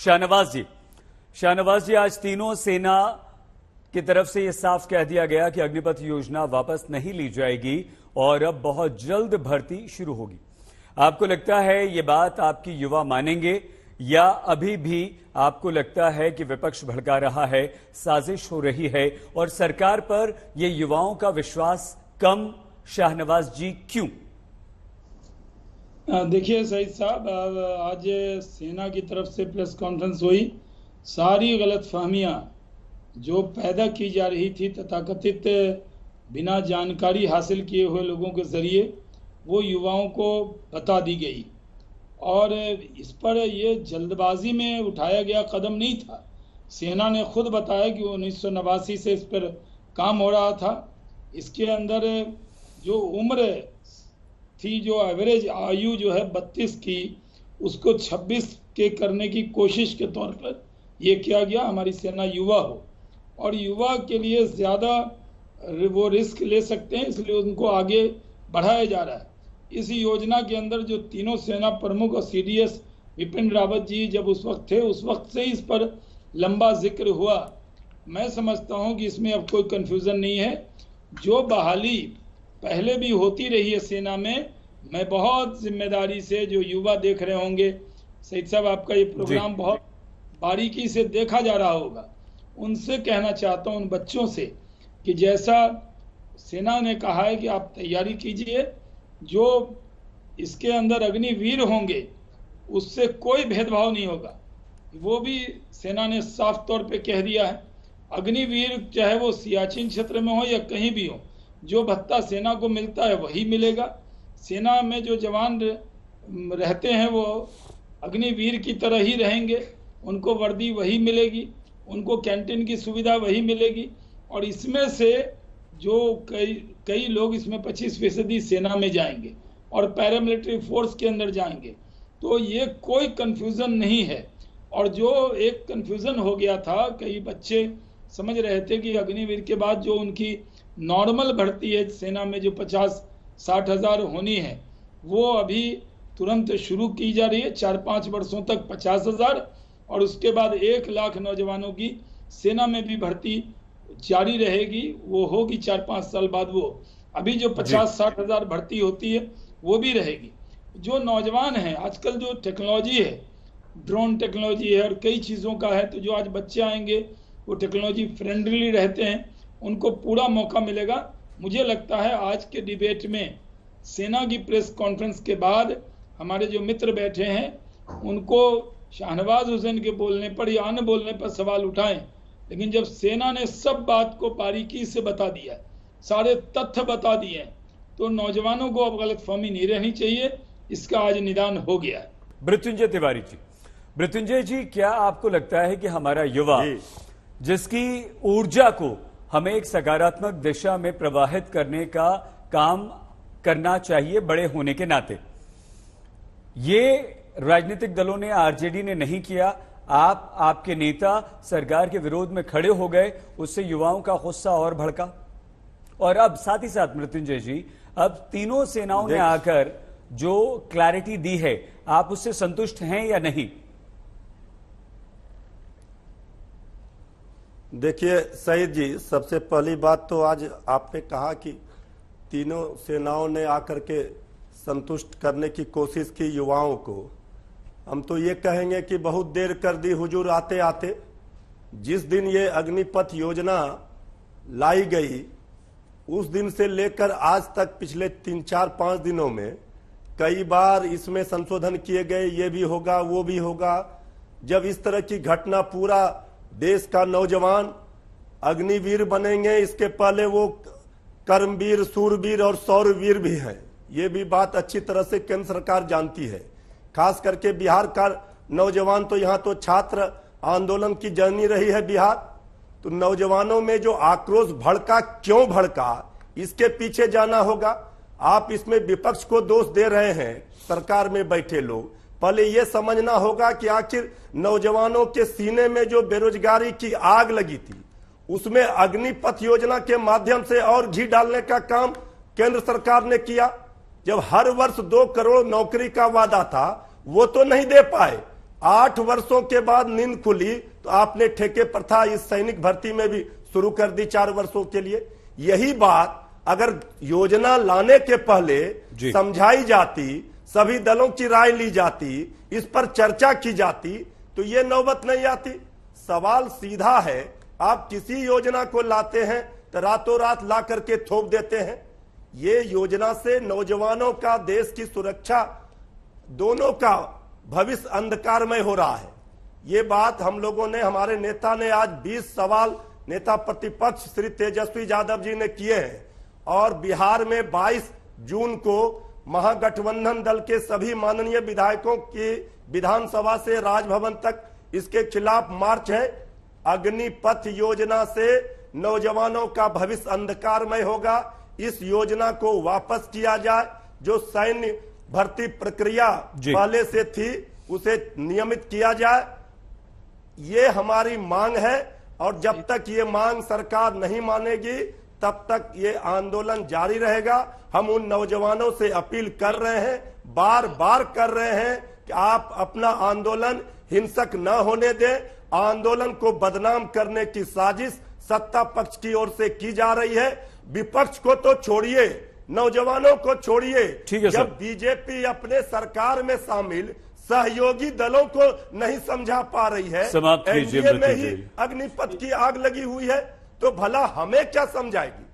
शाहनवाज जी, आज तीनों सेना की तरफ से यह साफ कह दिया गया कि अग्निपथ योजना वापस नहीं ली जाएगी और अब बहुत जल्द भर्ती शुरू होगी। आपको लगता है ये बात आपकी युवा मानेंगे या अभी भी आपको लगता है कि विपक्ष भड़का रहा है, साजिश हो रही है और सरकार पर ये युवाओं का विश्वास कम? शाहनवाज जी, क्यों? देखिए सईद साहब, आज सेना की तरफ से प्रेस कॉन्फ्रेंस हुई। सारी गलतफहमियां जो पैदा की जा रही थी तथाकथित बिना जानकारी हासिल किए हुए लोगों के जरिए, वो युवाओं को बता दी गई और इस पर ये जल्दबाजी में उठाया गया कदम नहीं था। सेना ने खुद बताया कि 1989 से इस पर काम हो रहा था। इसके अंदर जो उम्र थी, जो एवरेज आयु जो है 32 की, उसको 26 के करने की कोशिश के तौर पर ये किया गया। हमारी सेना युवा हो और युवा के लिए ज़्यादा वो रिस्क ले सकते हैं, इसलिए उनको आगे बढ़ाया जा रहा है। इस योजना के अंदर जो तीनों सेना प्रमुख और सीडीएस विपिन रावत जी जब उस वक्त थे, उस वक्त से इस पर लंबा जिक्र हुआ। मैं समझता हूं कि इसमें अब कोई कंफ्यूजन नहीं है। जो बहाली पहले भी होती रही है सेना में, मैं बहुत जिम्मेदारी से, जो युवा देख रहे होंगे सईद साहब, आपका ये प्रोग्राम बहुत बारीकी से देखा जा रहा होगा, उनसे कहना चाहता हूं, उन बच्चों से, कि जैसा सेना ने कहा है कि आप तैयारी कीजिए, जो इसके अंदर अग्निवीर होंगे उससे कोई भेदभाव नहीं होगा। वो भी सेना ने साफ तौर पे कह दिया है। अग्निवीर चाहे वो सियाचिन क्षेत्र में हो या कहीं भी हो, जो भत्ता सेना को मिलता है वही मिलेगा। सेना में जो जवान रहते हैं वो अग्निवीर की तरह ही रहेंगे, उनको वर्दी वही मिलेगी, उनको कैंटीन की सुविधा वही मिलेगी। और इसमें से जो कई लोग, इसमें 25% सेना में जाएंगे और पैरामिलिट्री फोर्स के अंदर जाएंगे, तो ये कोई कंफ्यूजन नहीं है। और जो एक कंफ्यूजन हो गया था, कई बच्चे समझ रहे थे कि अग्निवीर के बाद जो उनकी नॉर्मल भर्ती है सेना में, जो 50-60 हज़ार होनी है, वो अभी तुरंत शुरू की जा रही है। 4-5 वर्षों तक 50 हज़ार और उसके बाद 1 लाख नौजवानों की सेना में भी भर्ती जारी रहेगी। वो होगी 4-5 साल बाद। वो अभी जो 50-60 हज़ार भर्ती होती है वो भी रहेगी। जो नौजवान हैं, आजकल जो टेक्नोलॉजी है, ड्रोन टेक्नोलॉजी है और कई चीज़ों का है, तो जो आज बच्चे आएंगे वो टेक्नोलॉजी फ्रेंडली रहते हैं, उनको पूरा मौका मिलेगा। मुझे लगता है आज के डिबेट में सेना की प्रेस कॉन्फ्रेंस के बाद हमारे जो मित्र बैठे हैं, उनको शाहनवाज हुसैन के बोलने पर या अन्य बोलने पर सवाल उठाएं, लेकिन जब सेना ने सब बात को बारीकी से बता दिया, सारे तथ्य बता दिए, तो नौजवानों को अब गलतफहमी नहीं रहनी चाहिए। इसका आज निदान हो गया है। मृत्युंजय तिवारी जी, मृत्युंजय जी, क्या आपको लगता है कि हमारा युवा, जिसकी ऊर्जा को हमें एक सकारात्मक दिशा में प्रवाहित करने का काम करना चाहिए बड़े होने के नाते, ये राजनीतिक दलों ने, आरजेडी ने नहीं किया, आपके नेता सरकार के विरोध में खड़े हो गए, उससे युवाओं का गुस्सा और भड़का? और अब साथ ही साथ मृत्युंजय जी, अब तीनों सेनाओं ने आकर जो क्लैरिटी दी है, आप उससे संतुष्ट हैं या नहीं? देखिए सईद जी, सबसे पहली बात तो आज आपने कहा कि तीनों सेनाओं ने आकर के संतुष्ट करने की कोशिश की युवाओं को। हम तो ये कहेंगे कि बहुत देर कर दी हुजूर आते आते। जिस दिन ये अग्निपथ योजना लाई गई, उस दिन से लेकर आज तक पिछले 3-4-5 दिनों में कई बार इसमें संशोधन किए गए। ये भी होगा, वो भी होगा। जब इस तरह की घटना, पूरा देश का नौजवान अग्निवीर बनेंगे, इसके पहले वो कर्मवीर, सूरवीर और सौरवीर भी हैं। ये भी बात अच्छी तरह से केंद्र सरकार जानती है। खास करके बिहार का नौजवान, तो यहाँ तो छात्र आंदोलन की जर्नी रही है बिहार, तो नौजवानों में जो आक्रोश भड़का, क्यों भड़का, इसके पीछे जाना होगा। आप इसमें विपक्ष को दोष दे रहे हैं, सरकार में बैठे लोग। पहले यह समझना होगा कि आखिर नौजवानों के सीने में जो बेरोजगारी की आग लगी थी, उसमें अग्निपथ योजना के माध्यम से और घी डालने का काम केंद्र सरकार ने किया। जब हर वर्ष 2 करोड़ नौकरी का वादा था, वो तो नहीं दे पाए। 8 वर्षों के बाद नींद खुली तो आपने ठेके प्रथा इस सैनिक भर्ती में भी शुरू कर दी 4 वर्षों के लिए। यही बात अगर योजना लाने के पहले समझाई जाती, सभी दलों की राय ली जाती, इस पर चर्चा की जाती तो ये नौबत नहीं आती। सवाल सीधा है, आप किसी योजना को लाते हैं तो रातों रात ला करके थोप देते हैं। ये योजना से नौजवानों का, देश की सुरक्षा, दोनों का भविष्य अंधकारमय हो रहा है। ये बात हम लोगों ने, हमारे नेता ने आज 20 सवाल नेता प्रतिपक्ष श्री तेजस्वी यादव जी ने किए हैं और बिहार में 22 जून को महागठबंधन दल के सभी माननीय विधायकों की विधानसभा से राजभवन तक इसके खिलाफ मार्च है। अग्निपथ योजना से नौजवानों का भविष्य अंधकारमय होगा। इस योजना को वापस किया जाए। जो सैन्य भर्ती प्रक्रिया पहले से थी उसे नियमित किया जाए, ये हमारी मांग है। और जब तक ये मांग सरकार नहीं मानेगी तब तक ये आंदोलन जारी रहेगा। हम उन नौजवानों से अपील कर रहे हैं, बार बार कर रहे हैं कि आप अपना आंदोलन हिंसक न होने दें। आंदोलन को बदनाम करने की साजिश सत्ता पक्ष की ओर से की जा रही है। विपक्ष को तो छोड़िए, नौजवानों को छोड़िए। जब बीजेपी अपने सरकार में शामिल सहयोगी दलों को नहीं समझा पा रही है, एनडीए में ही अग्निपथ की आग लगी हुई है, तो भला हमें क्या समझाएगी।